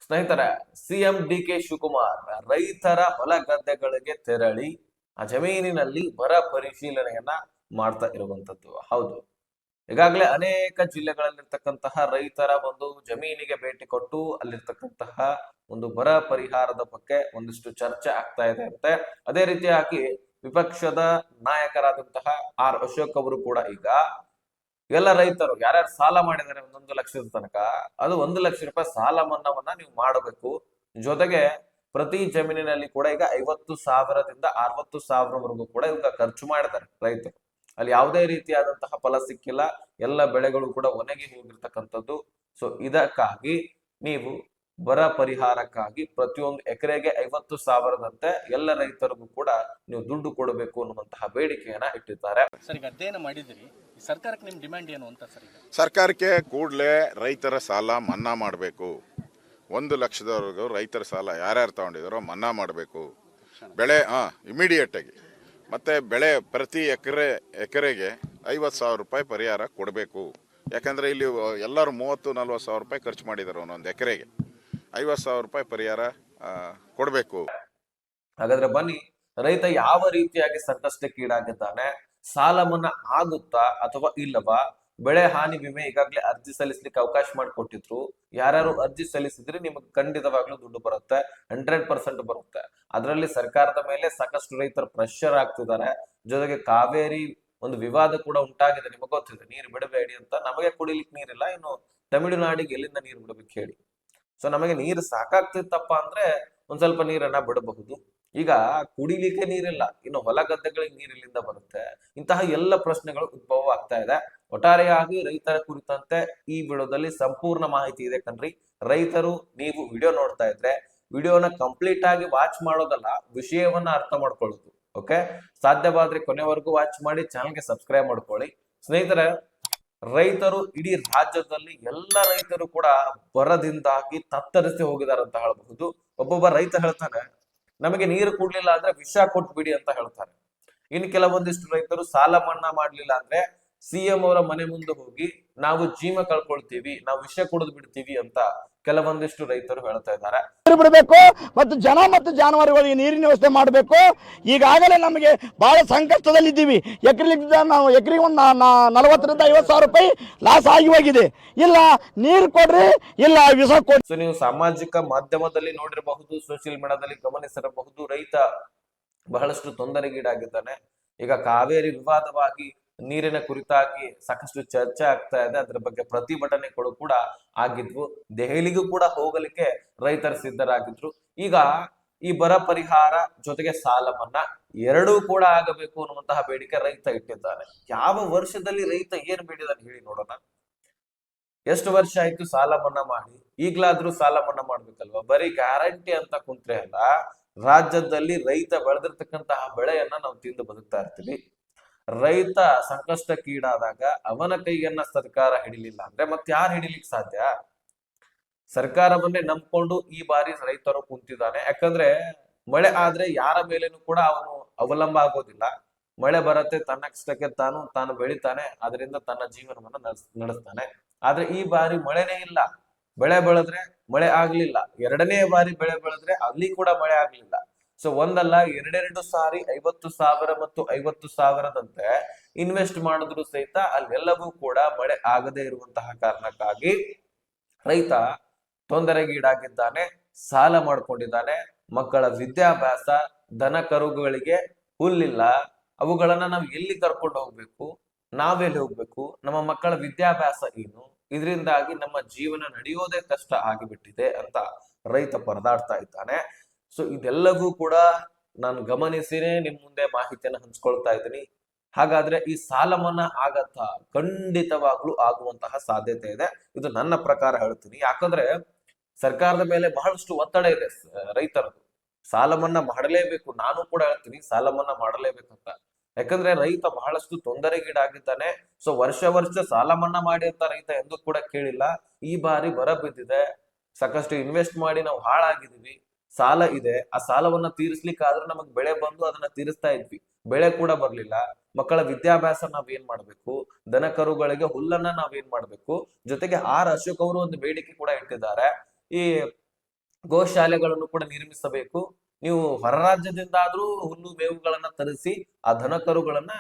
ಸ್ನೇಹಿತರೆ, ಸಿಎಂ ಡಿ.ಕೆ. ಶಿವಕುಮಾರ್ ರೈತರ ಹೊಲ ಗದ್ದೆಗಳಿಗೆ ತೆರಳಿ ಆ ಜಮೀನಿನಲ್ಲಿ ಬರ ಪರಿಶೀಲನೆಯನ್ನ ಮಾಡ್ತಾ ಇರುವಂತದ್ದು. ಹೌದು, ಈಗಾಗಲೇ ಅನೇಕ ಜಿಲ್ಲೆಗಳಲ್ಲಿರ್ತಕ್ಕಂತಹ ರೈತರ ಒಂದು ಜಮೀನಿಗೆ ಭೇಟಿ ಕೊಟ್ಟು ಅಲ್ಲಿರ್ತಕ್ಕಂತಹ ಒಂದು ಬರ ಪರಿಹಾರದ ಬಗ್ಗೆ ಒಂದಿಷ್ಟು ಚರ್ಚೆ ಆಗ್ತಾ ಇದೆ ಅಂತೆ. ಅದೇ ರೀತಿಯಾಗಿ ವಿಪಕ್ಷದ ನಾಯಕರಾದಂತಹ ಆರ್ ಅಶೋಕ್ ಅವರು ಕೂಡ ಈಗ ಎಲ್ಲ ರೈತರು ಯಾರ್ಯಾರು ಸಾಲ ಮಾಡಿದ್ದಾರೆ 1,00,000 ತನಕ, ಅದು 1,00,000 ರೂಪಾಯಿ ಸಾಲ ಮನ್ನಾವನ್ನ ನೀವು ಮಾಡಬೇಕು. ಜೊತೆಗೆ ಪ್ರತಿ ಜಮೀನಿನಲ್ಲಿ ಕೂಡ ಈಗ 50,000ದಿಂದ 60,000ವರೆಗೂ ಕೂಡ ಈಗ ಖರ್ಚು ಮಾಡಿದ್ದಾರೆ ರೈತರು. ಅಲ್ಲಿ ಯಾವುದೇ ರೀತಿಯಾದಂತಹ ಫಲ ಸಿಕ್ಕಿಲ್ಲ, ಎಲ್ಲ ಬೆಳೆಗಳು ಕೂಡ ಒಣಗಿ ಹೋಗಿರ್ತಕ್ಕಂಥದ್ದು. ಸೊ ಇದಕ್ಕಾಗಿ ನೀವು ಬರ ಪರಿಹಾರಕ್ಕಾಗಿ ಪ್ರತಿಯೊಂದು ಎಕರೆಗೆ 50,000ದಂತೆ ಎಲ್ಲ ರೈತರಿಗೂ ಕೂಡ ನೀವು ದುಡ್ಡು ಕೊಡಬೇಕು ಅನ್ನುವಂತಹ ಬೇಡಿಕೆಯನ್ನ ಇಟ್ಟಿದ್ದಾರೆ. ಸರ್, ಈಗ ಅಧ್ಯಯನ ಮಾಡಿದಿರಿ, ಸರ್ಕಾರಕ್ಕೆ ನಿಮ್ ಡಿಮ್ಯಾಂಡ್ ಏನು ಅಂತ ಸರ್? ಈಗ ಸರ್ಕಾರಕ್ಕೆ ಕೂಡಲೇ ರೈತರ ಸಾಲ ಮನ್ನಾ ಮಾಡಬೇಕು. 1,00,000ದವರೆಗೂ ರೈತರ ಸಾಲ ಯಾರ್ಯಾರು ತಗೊಂಡಿದಾರೋ ಮನ್ನಾ ಮಾಡಬೇಕು. ಬೆಳೆ ಇಮಿಡಿಯೇಟ್ ಆಗಿ ಮತ್ತೆ ಬೆಳೆ ಪ್ರತಿ ಎಕರೆಗೆ 50,000 ರೂಪಾಯಿ ಪರಿಹಾರ ಕೊಡಬೇಕು. ಯಾಕಂದ್ರೆ ಇಲ್ಲಿ ಎಲ್ಲರೂ 30-40 ರೂಪಾಯಿ ಖರ್ಚು ಮಾಡಿದ್ದಾರೆ. ಒಂದೊಂದು ಎಕರೆಗೆ 50,000 ರೂಪಾಯಿ ಪರಿಹಾರ ಕೊಡಬೇಕು. ಹಾಗಾದ್ರೆ ಬನ್ನಿ, ರೈತ ಯಾವ ರೀತಿಯಾಗಿ ಸಂಕಷ್ಟಕ್ಕೀಡಾಗಿದ್ದಾನೆ, ಸಾಲ ಮನ್ನಾ ಆಗುತ್ತಾ ಅಥವಾ ಇಲ್ಲವಾ? ಬೆಳೆ ಹಾನಿ ವಿಮೆ ಈಗಾಗಲೇ ಅರ್ಜಿ ಸಲ್ಲಿಸಲಿಕ್ಕೆ ಅವಕಾಶ ಮಾಡಿಕೊಟ್ಟಿದ್ರು. ಯಾರ್ಯಾರು ಅರ್ಜಿ ಸಲ್ಲಿಸಿದ್ರೆ ನಿಮಗೆ ಖಂಡಿತವಾಗ್ಲೂ ದುಡ್ಡು ಬರುತ್ತೆ, 100% ಬರುತ್ತೆ. ಅದರಲ್ಲಿ ಸರ್ಕಾರದ ಮೇಲೆ ಸಾಕಷ್ಟು ರೈತರು ಪ್ರೆಷರ್ ಆಗ್ತಿದ್ದಾರೆ. ಜೊತೆಗೆ ಕಾವೇರಿ ಒಂದು ವಿವಾದ ಕೂಡ ಉಂಟಾಗಿದೆ, ನಿಮಗೆ ಗೊತ್ತಿದೆ. ನೀರು ಬಿಡಬೇಡಿ ಅಂತ, ನಮಗೆ ಕುಡಿಲಿಕ್ಕೆ ನೀರಿಲ್ಲ, ಇನ್ನು ತಮಿಳುನಾಡಿಗೆ ಎಲ್ಲಿಂದ ನೀರು ಬಿಡಬೇಕು ಹೇಳಿ? ಸೊ ನಮಗೆ ನೀರು ಸಾಕಾಗ್ತಿತ್ತಪ್ಪ ಅಂದ್ರೆ ಒಂದ್ ಸ್ವಲ್ಪ ನೀರನ್ನ ಬಿಡಬಹುದು. ಈಗ ಕುಡಿಲಿಕ್ಕೆ ನೀರಿಲ್ಲ, ಇನ್ನು ಹೊಲ ಗದ್ದೆಗಳಿಗೆ ನೀರ್ ಇಲ್ಲಿಂದ ಬರುತ್ತೆ? ಇಂತಹ ಎಲ್ಲ ಪ್ರಶ್ನೆಗಳು ಉದ್ಭವ ಆಗ್ತಾ ಇದೆ. ಒಟ್ಟಾರೆಯಾಗಿ ರೈತರ ಕುರಿತಂತೆ ಈ ವಿಡಿಯೋದಲ್ಲಿ ಸಂಪೂರ್ಣ ಮಾಹಿತಿ ಇದೆ ಕಣ್ರಿ. ರೈತರು ನೀವು ವಿಡಿಯೋ ನೋಡ್ತಾ ಇದ್ರೆ ವಿಡಿಯೋನ ಕಂಪ್ಲೀಟ್ ಆಗಿ ವಾಚ್ ಮಾಡೋದಲ್ಲ, ವಿಷಯವನ್ನ ಅರ್ಥ ಮಾಡ್ಕೊಳ್ಳೋದು. ಓಕೆ, ಸಾಧ್ಯವಾದ್ರೆ ಕೊನೆವರೆಗೂ ವಾಚ್ ಮಾಡಿ, ಚಾನಲ್ಗೆ ಸಬ್ಸ್ಕ್ರೈಬ್ ಮಾಡ್ಕೊಳ್ಳಿ. ಸ್ನೇಹಿತರೆ, ರೈತರು ಇಡೀ ರಾಜ್ಯದಲ್ಲಿ ಎಲ್ಲ ರೈತರು ಕೂಡ ಬರದಿಂದಾಗಿ ತತ್ತರಿಸಿ ಹೋಗಿದ್ದಾರೆ ಅಂತ ಹೇಳಬಹುದು. ಒಬ್ಬೊಬ್ಬ ರೈತ ಹೇಳ್ತಾನೆ, ನಮಗೆ ನೀರು ಕೊಡ್ಲಿಲ್ಲ ಅಂದ್ರೆ ವಿಷ ಕೊಟ್ಬಿಡಿ ಅಂತ ಹೇಳ್ತಾರೆ. ಇನ್ನು ಕೆಲವೊಂದಿಷ್ಟು ರೈತರು ಸಾಲ ಮನ್ನಾ ಮಾಡ್ಲಿಲ್ಲ ಅಂದ್ರೆ ಸಿಎಂ ಅವರ ಮನೆ ಮುಂದೆ ಹೋಗಿ ನಾವು ಜೀವ ಕಳ್ಕೊಳ್ತೀವಿ, ನಾವು ವಿಷ ಕುಡಿದು ಬಿಡ್ತೀವಿ ಅಂತ ಕೆಲವೊಂದಿಷ್ಟು ರೈತರು ಹೇಳ್ತಾ ಇದ್ದಾರೆ. ಬಿಡಬೇಕು ಮತ್ತು ಜನ ಮತ್ತು ಜಾನುವಾರುಗಳಿಗೆ ನೀರಿನ ವ್ಯವಸ್ಥೆ ಮಾಡಬೇಕು. ಈಗಾಗಲೇ ನಮಗೆ ಬಹಳ ಸಂಕಷ್ಟದಲ್ಲಿದ್ದೀವಿ. ನಾವು ಎಕರೆಗೆ ಒಂದು 40,000ರಿಂದ 50,000 ರೂಪಾಯಿ ಲಾಸ್ ಆಗಿ ಹೋಗಿದೆ. ಇಲ್ಲ ನೀರು ಕೊಡ್ರಿ, ಇಲ್ಲ ವಿಷ ಕೊಡ್ರಿ. ಸೊ ನೀವು ಸಾಮಾಜಿಕ ಮಾಧ್ಯಮದಲ್ಲಿ ನೋಡಿರಬಹುದು, ಸೋಷಿಯಲ್ ಮೀಡಿಯಾದಲ್ಲಿ ಗಮನಿಸಿರಬಹುದು, ರೈತ ಬಹಳಷ್ಟು ತೊಂದರೆಗೀಡಾಗಿದ್ದಾನೆ. ಈಗ ಕಾವೇರಿ ವಿವಾದವಾಗಿ ನೀರಿನ ಕುರಿತಾಗಿ ಸಾಕಷ್ಟು ಚರ್ಚೆ ಆಗ್ತಾ ಇದೆ. ಅದರ ಬಗ್ಗೆ ಪ್ರತಿಭಟನೆಗಳು ಕೂಡ ಆಗಿದ್ವು. ದೆಹಲಿಗೂ ಕೂಡ ಹೋಗಲಿಕ್ಕೆ ರೈತರು ಸಿದ್ಧರಾಗಿದ್ರು. ಈಗ ಈ ಬರ ಪರಿಹಾರ ಜೊತೆಗೆ ಸಾಲ ಮನ್ನಾ ಎರಡೂ ಕೂಡ ಆಗಬೇಕು ಅನ್ನುವಂತಹ ಬೇಡಿಕೆ ರೈತ ಇಟ್ಟಿದ್ದಾನೆ. ಯಾವ ವರ್ಷದಲ್ಲಿ ರೈತ ಏನ್ ಬೇಡಿದಾನೆ ಹೇಳಿ ನೋಡೋಣ. ಎಷ್ಟು ವರ್ಷ ಆಯ್ತು ಸಾಲ ಮನ್ನಾ ಮಾಡಿ? ಈಗ್ಲಾದ್ರೂ ಸಾಲ ಮನ್ನಾ ಮಾಡ್ಬೇಕಲ್ವಾ? ಬರೀ ಗ್ಯಾರಂಟಿ ಅಂತ ಕುಂತ್ರೆ ಅಲ್ಲ, ರಾಜ್ಯದಲ್ಲಿ ರೈತ ಬೆಳೆದಿರ್ತಕ್ಕಂತಹ ಬೆಳೆಯನ್ನ ನಾವು ತಿಂದು ಬದುಕ್ತಾ ಇರ್ತೀವಿ. ರೈತ ಸಂಕಷ್ಟಕ್ಕೀಡಾದಾಗ ಅವನ ಕೈಯನ್ನ ಸರ್ಕಾರ ಹಿಡಿಲಿಲ್ಲ ಅಂದ್ರೆ ಮತ್ತೆ ಯಾರು ಹಿಡಿಲಿಕ್ಕೆ ಸಾಧ್ಯ? ಸರ್ಕಾರವನ್ನೇ ನಂಬ್ಕೊಂಡು ಈ ಬಾರಿ ರೈತರು ಕುಂತಿದ್ದಾನೆ. ಯಾಕಂದ್ರೆ ಮಳೆ ಆದ್ರೆ ಯಾರ ಮೇಲೇನು ಕೂಡ ಅವನು ಅವಲಂಬ ಆಗೋದಿಲ್ಲ. ಮಳೆ ಬರತ್ತೆ, ತನ್ನಷ್ಟಕ್ಕೆ ತಾನು ಬೆಳಿತಾನೆ, ಅದರಿಂದ ತನ್ನ ಜೀವನವನ್ನ ನಡೆಸ್ತಾನೆ. ಆದ್ರೆ ಈ ಬಾರಿ ಮಳೆನೇ ಇಲ್ಲ. ಬೆಳೆ ಬೆಳೆದ್ರೆ ಮಳೆ ಆಗ್ಲಿಲ್ಲ, ಎರಡನೇ ಬಾರಿ ಬೆಳೆ ಬೆಳೆದ್ರೆ ಅಲ್ಲಿ ಕೂಡ ಮಳೆ ಆಗ್ಲಿಲ್ಲ. ಸೊ ಒಂದಲ್ಲ ಎರಡೆರಡು ಸಾರಿ 50,000 ಮತ್ತು 50,000ದಂತೆ ಇನ್ವೆಸ್ಟ್ ಮಾಡಿದ್ರು ಸಹಿತ ಅಲ್ಲೆಲ್ಲವೂ ಕೂಡ ಮಳೆ ಆಗದೆ ಇರುವಂತಹ ಕಾರಣಕ್ಕಾಗಿ ರೈತ ತೊಂದರೆಗೀಡಾಗಿದ್ದಾನೆ, ಸಾಲ ಮಾಡ್ಕೊಂಡಿದ್ದಾನೆ. ಮಕ್ಕಳ ವಿದ್ಯಾಭ್ಯಾಸ, ದನ ಕರುಗಳಿಗೆ ಹುಲ್ಲಿಲ್ಲ, ಅವುಗಳನ್ನ ನಾವು ಎಲ್ಲಿ ಕರ್ಕೊಂಡು ಹೋಗ್ಬೇಕು, ನಾವೆಲ್ಲಿ ಹೋಗ್ಬೇಕು, ನಮ್ಮ ಮಕ್ಕಳ ವಿದ್ಯಾಭ್ಯಾಸ ಏನು? ಇದರಿಂದಾಗಿ ನಮ್ಮ ಜೀವನ ನಡೆಯೋದೇ ಕಷ್ಟ ಆಗಿಬಿಟ್ಟಿದೆ ಅಂತ ರೈತ ಪರದಾಡ್ತಾ ಇದ್ದಾನೆ. ಸೊ ಇದೆಲ್ಲವೂ ಕೂಡ ನಾನು ಗಮನಿಸಿನೇ ನಿಮ್ ಮುಂದೆ ಮಾಹಿತಿಯನ್ನು ಹಂಚ್ಕೊಳ್ತಾ ಇದ್ದೀನಿ. ಹಾಗಾದ್ರೆ ಈ ಸಾಲ ಮನ್ನಾ ಆಗತ್ತಾ? ಖಂಡಿತವಾಗ್ಲೂ ಆಗುವಂತಹ ಸಾಧ್ಯತೆ ಇದೆ, ಇದು ನನ್ನ ಪ್ರಕಾರ ಹೇಳ್ತೀನಿ. ಯಾಕಂದ್ರೆ ಸರ್ಕಾರದ ಮೇಲೆ ಬಹಳಷ್ಟು ಒತ್ತಡ ಇದೆ ರೈತರದ್ದು. ಸಾಲ ಮನ್ನಾ ಮಾಡಲೇಬೇಕು, ನಾನು ಕೂಡ ಹೇಳ್ತೀನಿ ಸಾಲ ಮನ್ನಾ ಮಾಡಲೇಬೇಕಂತ. ಯಾಕಂದ್ರೆ ರೈತ ಬಹಳಷ್ಟು ತೊಂದರೆಗೀಡಾಗಿದ್ದಾನೆ. ಸೊ ವರ್ಷ ಸಾಲ ಮನ್ನಾ ಮಾಡಿ ಅಂತ ರೈತ ಎಂದೂ ಕೂಡ ಕೇಳಿಲ್ಲ. ಈ ಬಾರಿ ಬರ ಬಿದ್ದಿದೆ, ಸಾಕಷ್ಟು ಇನ್ವೆಸ್ಟ್ ಮಾಡಿ ನಾವು ಹಾಳಾಗಿದ್ದೀವಿ, ಸಾಲ ಇದೆ. ಆ ಸಾಲವನ್ನ ತೀರಿಸ್ಲಿಕ್ಕಾದ್ರೆ ನಮಗ್ ಬೆಳೆ ಬಂದು ಅದನ್ನ ತೀರಿಸ್ತಾ ಇದ್ವಿ, ಬೆಳೆ ಕೂಡ ಬರ್ಲಿಲ್ಲ. ಮಕ್ಕಳ ವಿದ್ಯಾಭ್ಯಾಸ ನಾವೇನ್ ಮಾಡ್ಬೇಕು, ದನ ಕರುಗಳಿಗೆ ಹುಲ್ಲನ್ನ ನಾವೇನ್ ಮಾಡ್ಬೇಕು? ಜೊತೆಗೆ ಆರ್ ಅಶೋಕ್ ಅವರು ಒಂದು ಬೇಡಿಕೆ ಕೂಡ ಇಟ್ಟಿದ್ದಾರೆ. ಈ ಗೋಶಾಲೆಗಳನ್ನು ಕೂಡ ನಿರ್ಮಿಸಬೇಕು. ನೀವು ಹೊರ ರಾಜ್ಯದಿಂದಾದ್ರೂ ಹುಲ್ಲು ಮೇವುಗಳನ್ನ ತರಿಸಿ ಆ ದನ ಕರುಗಳನ್ನ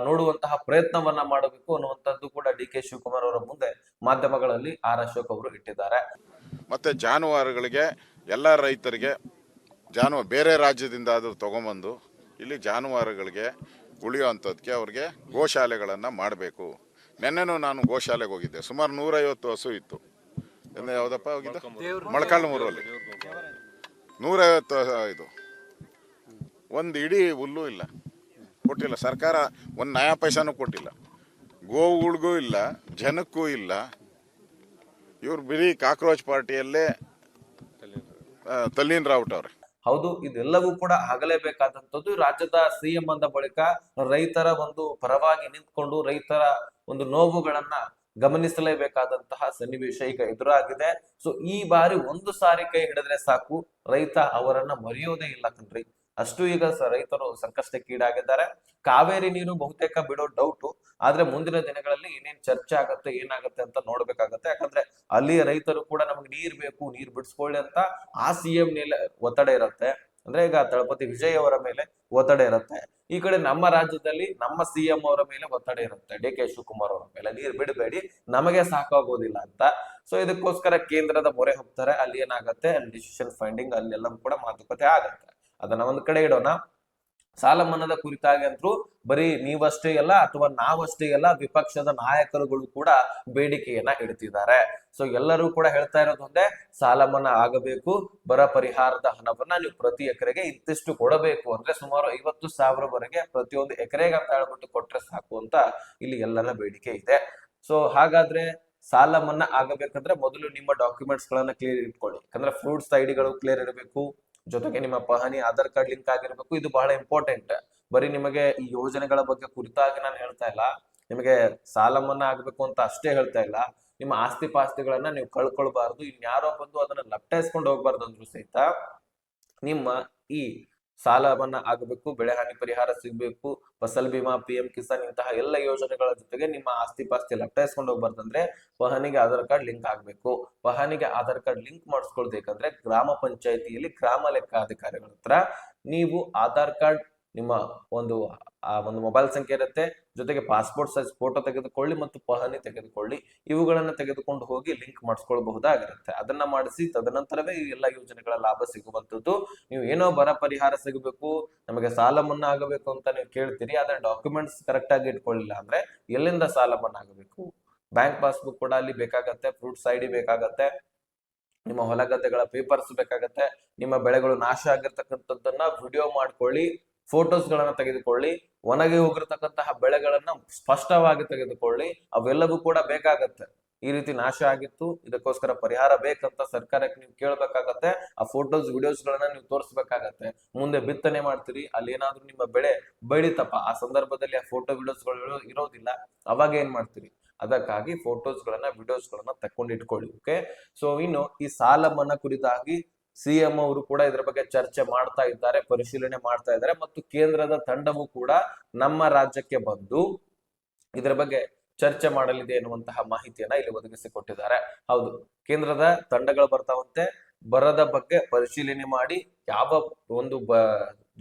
ನೋಡುವಂತಹ ಪ್ರಯತ್ನವನ್ನ ಮಾಡಬೇಕು ಅನ್ನುವಂಥದ್ದು ಕೂಡ ಡಿ ಕೆ ಶಿವಕುಮಾರ್ ಅವರ ಮುಂದೆ ಮಾಧ್ಯಮಗಳಲ್ಲಿ ಆರ್ ಅಶೋಕ್ ಅವರು ಇಟ್ಟಿದ್ದಾರೆ. ಮತ್ತು ಜಾನುವಾರುಗಳಿಗೆ ಎಲ್ಲ ರೈತರಿಗೆ ಬೇರೆ ರಾಜ್ಯದಿಂದ ಆದರೂ ತೊಗೊಂಬಂದು ಇಲ್ಲಿ ಜಾನುವಾರುಗಳಿಗೆ ಉಳಿಯುವಂಥದ್ದಕ್ಕೆ ಅವ್ರಿಗೆ ಗೋಶಾಲೆಗಳನ್ನು ಮಾಡಬೇಕು. ನೆನ್ನೆನೂ ನಾನು ಗೋಶಾಲೆಗೆ ಹೋಗಿದ್ದೆ. ಸುಮಾರು 150 ಹಸು ಇತ್ತು. ಯಾವುದಪ್ಪ ಹೋಗಿದ್ದೆ? ಮೊಳಕಾಲ್ಮೂರಲ್ಲಿ 150 ಇದು ಒಂದು ಇಡೀ ಹುಲ್ಲು ಇಲ್ಲ, ಕೊಟ್ಟಿಲ್ಲ ಸರ್ಕಾರ. ಒಂದು ನಯಾ ಪೈಸಾನೂ ಕೊಟ್ಟಿಲ್ಲ. ಗೋವುಗಳಿಗೂ ಇಲ್ಲ, ಜನಕ್ಕೂ ಇಲ್ಲ. ಇವ್ರು ಬರೀ ಕಾಕ್ರೋಚ್ ಪಾರ್ಟಿಯಲ್ಲೇ ತಲ್ಲೀನ್ ರಾವುಟ್ ಅವ್ರೆ. ಹೌದು, ಇದೆಲ್ಲವೂ ಕೂಡ ಆಗಲೇಬೇಕಾದಂಥದ್ದು. ರಾಜ್ಯದ ಸಿಎಂ ಅಂದ ಬಳಿಕ ರೈತರ ಒಂದು ಪರವಾಗಿ ನಿಂತ್ಕೊಂಡು ರೈತರ ಒಂದು ನೋವುಗಳನ್ನ ಗಮನಿಸಲೇಬೇಕಾದಂತಹ ಸನ್ನಿವೇಶ ಈಗ ಎದುರಾಗಿದೆ. ಸೊ ಈ ಬಾರಿ ಒಂದು ಸಾರಿ ಕೈ ಹಿಡಿದ್ರೆ ಸಾಕು, ರೈತ ಅವರನ್ನ ಮರೆಯೋದೇ ಇಲ್ಲ ಕಣ್ರಿ. ಅಷ್ಟು ಈಗ ರೈತರು ಸಂಕಷ್ಟಕ್ಕೀಡಾಗಿದ್ದಾರೆ. ಕಾವೇರಿ ನೀರು ಬಹುತೇಕ ಬಿಡೋ ಡೌಟು. ಆದ್ರೆ ಮುಂದಿನ ದಿನಗಳಲ್ಲಿ ಏನೇನ್ ಚರ್ಚೆ ಆಗತ್ತೆ ಏನಾಗತ್ತೆ ಅಂತ ನೋಡ್ಬೇಕಾಗತ್ತೆ. ಯಾಕಂದ್ರೆ ಅಲ್ಲಿ ರೈತರು ಕೂಡ ನಮ್ಗೆ ನೀರ್ ಬೇಕು, ನೀರ್ ಬಿಡಿಸ್ಕೊಳ್ಳಿ ಅಂತ ಆ ಸಿಎಂ ಮೇಲೆ ಒತ್ತಡ ಇರುತ್ತೆ. ಅಂದ್ರೆ ಈಗ ದಳಪತಿ ವಿಜಯ್ ಅವರ ಮೇಲೆ ಒತ್ತಡ ಇರುತ್ತೆ. ಈ ಕಡೆ ನಮ್ಮ ರಾಜ್ಯದಲ್ಲಿ ನಮ್ಮ ಸಿಎಂ ಅವರ ಮೇಲೆ ಒತ್ತಡ ಇರುತ್ತೆ, ಡಿ ಕೆ ಶಿವಕುಮಾರ್ ಅವರ ಮೇಲೆ, ನೀರ್ ಬಿಡಬೇಡಿ ನಮಗೆ ಸಾಕಾಗೋದಿಲ್ಲ ಅಂತ. ಸೊ ಇದಕ್ಕೋಸ್ಕರ ಕೇಂದ್ರದ ಮೊರೆ ಹೋಗ್ತಾರೆ. ಅಲ್ಲಿ ಏನಾಗತ್ತೆ, ಅಲ್ಲಿ ಡಿಸಿಷನ್ ಫೈಂಡಿಂಗ್ ಅಲ್ಲೆಲ್ಲ ಕೂಡ ಮಾತುಕತೆ ಆಗತ್ತೆ. ಅದನ್ನ ಒಂದ್ ಕಡೆ ಇಡೋಣ. ಸಾಲ ಮನ್ನಾದ ಕುರಿತಾಗಿ ಅಂತೂ ಬರೀ ನೀವಷ್ಟೇ ಅಲ್ಲ ಅಥವಾ ನಾವಷ್ಟೇ ಅಲ್ಲ, ವಿಪಕ್ಷದ ನಾಯಕರುಗಳು ಕೂಡ ಬೇಡಿಕೆಯನ್ನ ಇಡ್ತಿದ್ದಾರೆ. ಸೊ ಎಲ್ಲರೂ ಕೂಡ ಹೇಳ್ತಾ ಇರೋದು ಒಂದೇ, ಸಾಲ ಮನ್ನಾ ಆಗಬೇಕು, ಬರ ಪರಿಹಾರದ ಹಣವನ್ನ ನೀವು ಪ್ರತಿ ಎಕರೆಗೆ ಇಂತಿಷ್ಟು ಕೊಡಬೇಕು. ಅಂದ್ರೆ ಸುಮಾರು 50,000ವರೆಗೆ ಪ್ರತಿಯೊಂದು ಎಕರೆಗೆ ಅಂತ ಹೇಳ್ಬಿಟ್ಟು ಕೊಟ್ರೆ ಸಾಕು ಅಂತ ಇಲ್ಲಿ ಎಲ್ಲರ ಬೇಡಿಕೆ ಇದೆ. ಸೊ ಹಾಗಾದ್ರೆ ಸಾಲ ಮನ್ನಾ ಆಗಬೇಕಂದ್ರೆ ಮೊದಲು ನಿಮ್ಮ ಡಾಕ್ಯುಮೆಂಟ್ಸ್ ಗಳನ್ನ ಕ್ಲಿಯರ್ ಇಟ್ಕೊಳ್ಳಿ. ಯಾಕಂದ್ರೆ ಫ್ರೂಟ್ಸ್ ಐಡಿಗಳು ಕ್ಲಿಯರ್ ಇರಬೇಕು, ಜೊತೆಗೆ ನಿಮ್ಮ ಪಹಣಿ ಆಧಾರ್ ಕಾರ್ಡ್ ಲಿಂಕ್ ಆಗಿರ್ಬೇಕು. ಇದು ಬಹಳ ಇಂಪಾರ್ಟೆಂಟ್. ಬರೀ ನಿಮಗೆ ಈ ಯೋಜನೆಗಳ ಬಗ್ಗೆ ಕುರಿತಾಗಿ ನಾನು ಹೇಳ್ತಾ ಇಲ್ಲ, ನಿಮಗೆ ಸಾಲ ಮನ್ನಾ ಆಗ್ಬೇಕು ಅಂತ ಅಷ್ಟೇ ಹೇಳ್ತಾ ಇಲ್ಲ. ನಿಮ್ಮ ಆಸ್ತಿ ಪಾಸ್ತಿಗಳನ್ನ ನೀವು ಕಳ್ಕೊಳ್ಬಾರ್ದು, ಇನ್ಯಾರೋ ಬಂದು ಅದನ್ನ ಲಪ್ಟಾಯಿಸ್ಕೊಂಡು ಹೋಗ್ಬಾರ್ದು ಅಂದ್ರೂ ಸಹಿತ ನಿಮ್ಮ ಈ ಸಾಲ ಮನ್ನಾ ಆಗಬೇಕು, ಬೆಳೆ ಹಾನಿ ಪರಿಹಾರ ಸಿಗ್ಬೇಕು, ಫಸಲ್ ಬಿಮಾ, PM ಕಿಸಾನ್ ಇಂತಹ ಎಲ್ಲ ಯೋಜನೆಗಳ ಜೊತೆಗೆ ನಿಮ್ಮ ಆಸ್ತಿ ಪಾಸ್ತಿ ಲಪ್ಟಾಯಿಸ್ಕೊಂಡು ಹೋಗ್ಬಾರ್ದಂದ್ರೆ ಪಹಣಿಗೆ ಆಧಾರ್ ಕಾರ್ಡ್ ಲಿಂಕ್ ಆಗ್ಬೇಕು. ಪಹಣಿಗೆ ಆಧಾರ್ ಕಾರ್ಡ್ ಲಿಂಕ್ ಮಾಡಿಸ್ಕೊಳ್ಬೇಕಂದ್ರೆ ಗ್ರಾಮ ಪಂಚಾಯತಿಯಲ್ಲಿ ಗ್ರಾಮ ಲೆಕ್ಕಾಧಿಕಾರಿಗಳ ಹತ್ರ ನೀವು ಆಧಾರ್ ಕಾರ್ಡ್, ನಿಮ್ಮ ಒಂದು ಮೊಬೈಲ್ ಸಂಖ್ಯೆ ಇರುತ್ತೆ, ಜೊತೆಗೆ ಪಾಸ್ಪೋರ್ಟ್ ಸೈಜ್ ಫೋಟೋ ತೆಗೆದುಕೊಳ್ಳಿ ಮತ್ತು ಪಹಣಿ ತೆಗೆದುಕೊಳ್ಳಿ. ಇವುಗಳನ್ನ ತೆಗೆದುಕೊಂಡು ಹೋಗಿ ಲಿಂಕ್ ಮಾಡಿಸ್ಕೊಳ್ಬಹುದಾಗಿರುತ್ತೆ. ಅದನ್ನ ಮಾಡಿಸಿ ತದನಂತರವೇ ಈ ಎಲ್ಲ ಯೋಜನೆಗಳ ಲಾಭ ಸಿಗುವಂತದ್ದು. ನೀವು ಏನೋ ಬರ ಪರಿಹಾರ ಸಿಗಬೇಕು, ನಮಗೆ ಸಾಲ ಮನ್ನಾ ಆಗಬೇಕು ಅಂತ ನೀವು ಕೇಳ್ತೀರಿ, ಆದ್ರೆ ಡಾಕ್ಯುಮೆಂಟ್ಸ್ ಕರೆಕ್ಟ್ ಆಗಿ ಇಟ್ಕೊಳ್ಳಿಲ್ಲ ಅಂದ್ರೆ ಎಲ್ಲಿಂದ ಸಾಲ ಮನ್ನಾ ಆಗಬೇಕು? ಬ್ಯಾಂಕ್ ಪಾಸ್ಬುಕ್ ಕೂಡ ಅಲ್ಲಿ ಬೇಕಾಗತ್ತೆ, ಫ್ರೂಟ್ಸ್ ID ಬೇಕಾಗತ್ತೆ, ನಿಮ್ಮ ಹೊಲ ಗದ್ದೆಗಳ ಪೇಪರ್ಸ್ ಬೇಕಾಗತ್ತೆ, ನಿಮ್ಮ ಬೆಳೆಗಳು ನಾಶ ಆಗಿರ್ತಕ್ಕಂಥದ್ದನ್ನ ವಿಡಿಯೋ ಮಾಡ್ಕೊಳ್ಳಿ, ಫೋಟೋಸ್ ಗಳನ್ನ ತೆಗೆದುಕೊಳ್ಳಿ, ಒಣಗಿ ಹೋಗಿರ್ತಕ್ಕಂತಹ ಬೆಳೆಗಳನ್ನ ಸ್ಪಷ್ಟವಾಗಿ ತೆಗೆದುಕೊಳ್ಳಿ. ಅವೆಲ್ಲವೂ ಕೂಡ ಬೇಕಾಗತ್ತೆ. ಈ ರೀತಿ ನಾಶ ಆಗಿತ್ತು, ಇದಕ್ಕೋಸ್ಕರ ಪರಿಹಾರ ಬೇಕಂತ ಸರ್ಕಾರಕ್ಕೆ ನೀವು ಕೇಳ್ಬೇಕಾಗತ್ತೆ. ಆ ಫೋಟೋಸ್ ವಿಡಿಯೋಸ್ ಗಳನ್ನ ನೀವು ತೋರಿಸ್ಬೇಕಾಗತ್ತೆ. ಮುಂದೆ ಬಿತ್ತನೆ ಮಾಡ್ತೀರಿ, ಅಲ್ಲಿ ಏನಾದ್ರೂ ನಿಮ್ಮ ಬೆಳೆ ಬೆಳಿತಪ್ಪ, ಆ ಸಂದರ್ಭದಲ್ಲಿ ಆ ಫೋಟೋ ವಿಡಿಯೋಸ್ ಗಳು ಇರೋದಿಲ್ಲ, ಅವಾಗ ಏನ್ ಮಾಡ್ತೀರಿ? ಅದಕ್ಕಾಗಿ ಫೋಟೋಸ್ ಗಳನ್ನ ವಿಡಿಯೋಸ್ ಗಳನ್ನ ತಕೊಂಡು ಇಟ್ಕೊಳ್ಳಿ. ಓಕೆ. ಸೊ ಇನ್ನು ಈ ಸಾಲ ಮನ್ನಾ ಕುರಿತಾಗಿ ಸಿಎಂ ಅವರು ಕೂಡ ಇದರ ಬಗ್ಗೆ ಚರ್ಚೆ ಮಾಡ್ತಾ ಇದ್ದಾರೆ, ಪರಿಶೀಲನೆ ಮಾಡ್ತಾ ಇದ್ದಾರೆ. ಮತ್ತು ಕೇಂದ್ರದ ತಂಡವು ಕೂಡ ನಮ್ಮ ರಾಜ್ಯಕ್ಕೆ ಬಂದು ಇದರ ಬಗ್ಗೆ ಚರ್ಚೆ ಮಾಡಲಿದೆ ಎನ್ನುವಂತಹ ಮಾಹಿತಿಯನ್ನ ಇಲ್ಲಿ ಒದಗಿಸಿಕೊಟ್ಟಿದ್ದಾರೆ. ಹೌದು, ಕೇಂದ್ರದ ತಂಡಗಳು ಬರ್ತಾವಂತೆ. ಬರದ ಬಗ್ಗೆ ಪರಿಶೀಲನೆ ಮಾಡಿ ಯಾವ ಒಂದು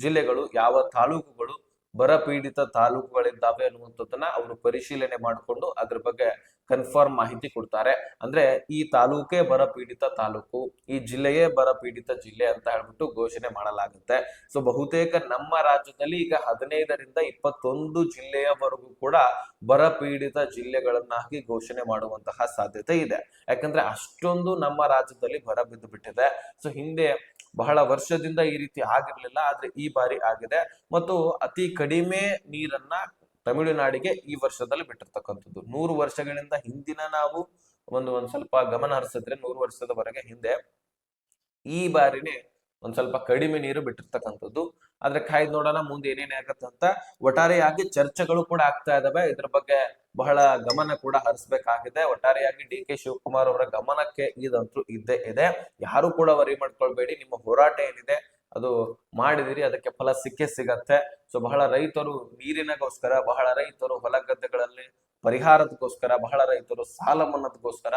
ಜಿಲ್ಲೆಗಳು, ಯಾವ ತಾಲೂಕುಗಳು ಬರ ಪೀಡಿತ ತಾಲೂಕುಗಳಿದ್ದಾವೆ ಅನ್ನುವಂಥದ್ದನ್ನ ಅವರು ಪರಿಶೀಲನೆ ಮಾಡಿಕೊಂಡು ಅದ್ರ ಬಗ್ಗೆ ಕನ್ಫರ್ಮ್ ಮಾಹಿತಿ ಕೊಡ್ತಾರೆ. ಅಂದ್ರೆ ಈ ತಾಲೂಕೇ ಬರ ಪೀಡಿತ ತಾಲೂಕು, ಈ ಜಿಲ್ಲೆಯೇ ಬರ ಪೀಡಿತ ಜಿಲ್ಲೆ ಅಂತ ಹೇಳ್ಬಿಟ್ಟು ಘೋಷಣೆ ಮಾಡಲಾಗುತ್ತೆ. ಸೊ ಬಹುತೇಕ ನಮ್ಮ ರಾಜ್ಯದಲ್ಲಿ ಈಗ 15ರಿಂದ 21 ಜಿಲ್ಲೆಯವರೆಗೂ ಕೂಡ ಬರ ಪೀಡಿತ ಜಿಲ್ಲೆಗಳನ್ನಾಗಿ ಘೋಷಣೆ ಮಾಡುವಂತಹ ಸಾಧ್ಯತೆ ಇದೆ. ಯಾಕಂದ್ರೆ ಅಷ್ಟೊಂದು ನಮ್ಮ ರಾಜ್ಯದಲ್ಲಿ ಬರ ಬಿದ್ದು ಬಿಟ್ಟಿದೆ. ಸೊ ಹಿಂದೆ ಬಹಳ ವರ್ಷದಿಂದ ಈ ರೀತಿ ಆಗಿರ್ಲಿಲ್ಲ, ಆದ್ರೆ ಈ ಬಾರಿ ಆಗಿದೆ. ಮತ್ತು ಅತಿ ಕಡಿಮೆ ನೀರನ್ನ ತಮಿಳುನಾಡಿಗೆ ಈ ವರ್ಷದಲ್ಲಿ ಬಿಟ್ಟಿರ್ತಕ್ಕಂಥದ್ದು. 100 ವರ್ಷಗಳಿಂದ ಹಿಂದಿನ ನಾವು ಒಂದ್ ಸ್ವಲ್ಪ ಗಮನ ಹರಿಸಿದ್ರೆ 100 ವರ್ಷದವರೆಗೆ ಹಿಂದೆ ಈ ಬಾರಿನೇ ಒಂದ್ ಸ್ವಲ್ಪ ಕಡಿಮೆ ನೀರು ಬಿಟ್ಟಿರ್ತಕ್ಕಂಥದ್ದು. ಆದ್ರೆ ಕಾಯ್ದು ನೋಡೋಣ ಮುಂದೆ ಏನೇನ್ ಆಗತ್ತೆ ಅಂತ. ಒಟ್ಟಾರೆಯಾಗಿ ಚರ್ಚೆಗಳು ಕೂಡ ಆಗ್ತಾ ಇದಾವೆ. ಇದ್ರ ಬಗ್ಗೆ ಬಹಳ ಗಮನ ಕೂಡ ಹರಿಸ್ಬೇಕಾಗಿದೆ. ಒಟ್ಟಾರೆಯಾಗಿ ಡಿ ಕೆ ಶಿವಕುಮಾರ್ ಅವರ ಗಮನಕ್ಕೆ ಇದಂತೂ ಇದ್ದೇ ಇದೆ. ಯಾರು ಕೂಡ ವರಿ ಮಾಡ್ಕೊಳ್ಬೇಡಿ, ನಿಮ್ಮ ಹೋರಾಟ ಏನಿದೆ ಅದು ಮಾಡಿದಿರಿ, ಅದಕ್ಕೆ ಫಲ ಸಿಕ್ಕೇ ಸಿಗತ್ತೆ. ಸೊ ಬಹಳ ರೈತರು ನೀರಿನಗೋಸ್ಕರ, ಬಹಳ ರೈತರು ಹೊಲ ಗದ್ದೆಗಳಲ್ಲಿ ಪರಿಹಾರದಗೋಸ್ಕರ, ಬಹಳ ರೈತರು ಸಾಲ ಮನ್ನಾದಗೋಸ್ಕರ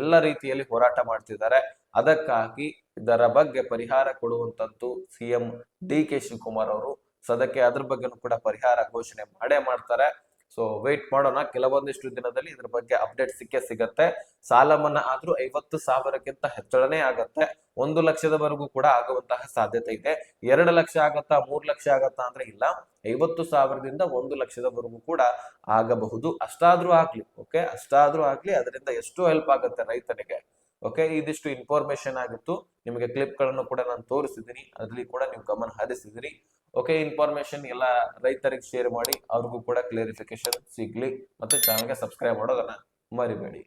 ಎಲ್ಲ ರೀತಿಯಲ್ಲಿ ಹೋರಾಟ ಮಾಡ್ತಿದ್ದಾರೆ. ಅದಕ್ಕಾಗಿ ಇದರ ಬಗ್ಗೆ ಪರಿಹಾರ ಕೊಡುವಂತದ್ದು ಸಿಎಂ ಡಿ.ಕೆ. ಶಿವಕುಮಾರ್ ಅವರು. ಸದ್ಯಕ್ಕೆ ಅದ್ರ ಬಗ್ಗೆನೂ ಕೂಡ ಪರಿಹಾರ ಘೋಷಣೆ ಮಾಡ್ತಾರೆ. ಸೊ ವೇಟ್ ಮಾಡೋಣ, ಕೆಲವೊಂದಿಷ್ಟು ದಿನದಲ್ಲಿ ಇದ್ರ ಬಗ್ಗೆ ಅಪ್ಡೇಟ್ ಸಿಗತ್ತೆ. ಸಾಲ ಮನ್ನಾ ಆದ್ರೂ 50,000ಕ್ಕಿಂತ ಹೆಚ್ಚಳನೇ ಆಗತ್ತೆ. 1 ಲಕ್ಷದವರೆಗೂ ಕೂಡ ಆಗುವಂತಹ ಸಾಧ್ಯತೆ ಇದೆ. 2 ಲಕ್ಷ ಆಗತ್ತಾ 3 ಲಕ್ಷ ಆಗತ್ತಾ ಅಂದ್ರೆ ಇಲ್ಲ, 50,000ದಿಂದ 1 ಲಕ್ಷದವರೆಗೂ ಕೂಡ ಆಗಬಹುದು. ಅಷ್ಟಾದ್ರೂ ಆಗ್ಲಿ, ಓಕೆ, ಅಷ್ಟಾದ್ರೂ ಆಗ್ಲಿ. ಅದರಿಂದ ಎಷ್ಟು ಹೆಲ್ಪ್ ಆಗುತ್ತೆ ರೈತನಿಗೆ. ಓಕೆ, ಇದಿಷ್ಟು ಇನ್ಫಾರ್ಮೇಶನ್ ಆಗಿತ್ತು. ನಿಮಗೆ ಕ್ಲಿಪ್ ಗಳನ್ನು ಕೂಡ ನಾನು ತೋರಿಸಿದ್ದೀನಿ, ಅದ್ರಲ್ಲಿ ಕೂಡ ನೀವು ಗಮನ ಹರಿಸಿದಿರಿ. ಓಕೆ, ಇನ್ಫಾರ್ಮೇಶನ್ ಎಲ್ಲ ರೈತರಿಗೆ ಶೇರ್ ಮಾಡಿ, ಅವ್ರಿಗೂ ಕೂಡ ಕ್ಲಿಯರಿಫಿಕೇಶನ್ ಸಿಗ್ಲಿ. ಮತ್ತೆ ಚಾನಲ್ಗೆ ಸಬ್ಸ್ಕ್ರೈಬ್ ಮಾಡೋದನ್ನ ಮರಿಬೇಡಿ.